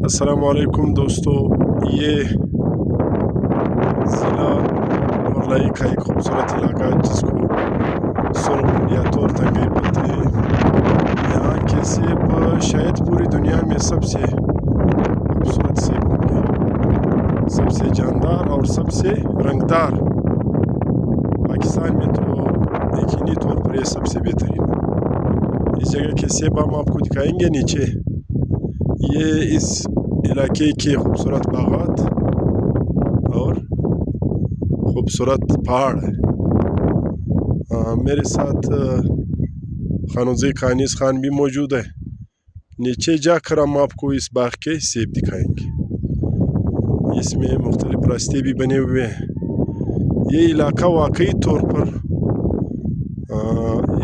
السلام علیکم دوستو، یہ ضلع مرلائی کا ایک خوبصورت علاقہ جس کو سرخ یا تور تنگئی بولتے ہیں۔ یہاں کے سیب شاید پوری دنیا میں سب سے خوبصورت سیب ہوں گے، سب سے جاندار اور سب سے رنگدار۔ پاکستان میں تو یقینی طور پر یہ سب سے بہترین ہے۔ اس جگہ کے سیب ہم آپ کو دکھائیں گے نیچے۔ یہ اس علاقے کے خوبصورت باغات اور خوبصورت پہاڑ ہے۔ میرے ساتھ خانوزی خانیز خان بھی موجود ہے۔ نیچے جا کر ہم آپ کو اس باغ کے سیب دکھائیں گے۔ اس میں مختلف راستے بھی بنے ہوئے ہیں۔ یہ علاقہ واقعی طور پر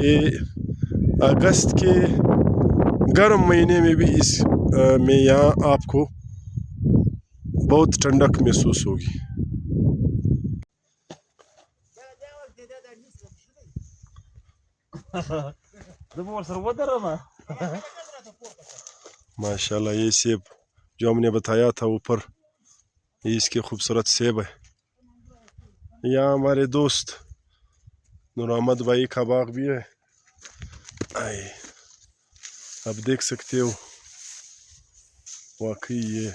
یہ اگست کے گرم مہینے میں بھی اس میں یہاں آپ کو بہت ٹھنڈک محسوس ہوگی۔ ماشاءاللہ، یہ سیب جو ہم نے بتایا تھا اوپر، یہ اس کے خوبصورت سیب ہے۔ یہاں ہمارے دوست نور احمد بھائی کا باغ بھی ہے۔ آپ دیکھ سکتے ہو، واقعی یہ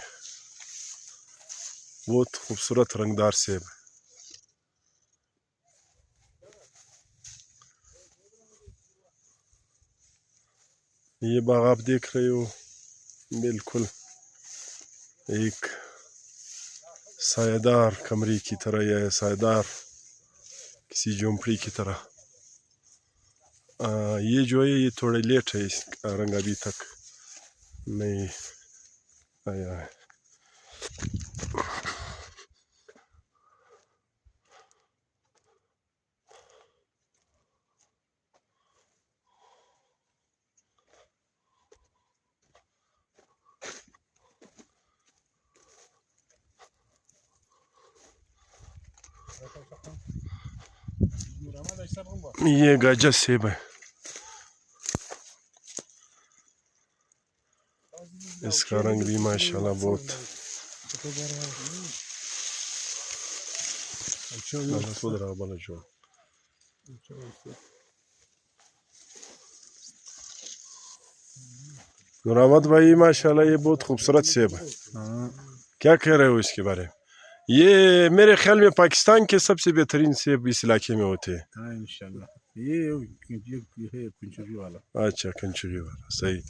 بہت خوبصورت رنگدار سیب ہے۔ یہ باغ آپ دیکھ رہے ہو، بالکل ایک سایہ دار کمرے کی طرح یا سایہ دار کسی جھونپڑی کی طرح۔ یہ جو ہے یہ تھوڑا لیٹ ہے، اس کا رنگ ابھی تک نہیں آیا ہے۔ یہ گاجر سیب ہے، اس کا رنگ بھی ماشاءاللہ بہت نور احمد بھائی، ماشاءاللہ یہ بہت خوبصورت سیب ہے۔ کیا کہہ رہے ہو اس کے بارے میں؟ یہ میرے خیال میں پاکستان کے سب سے بہترین سیب اس علاقے میں ہوتے ہیں۔ انشاءاللہ یہ کنچری والا۔ اچھا، کنچری والا، صحیح۔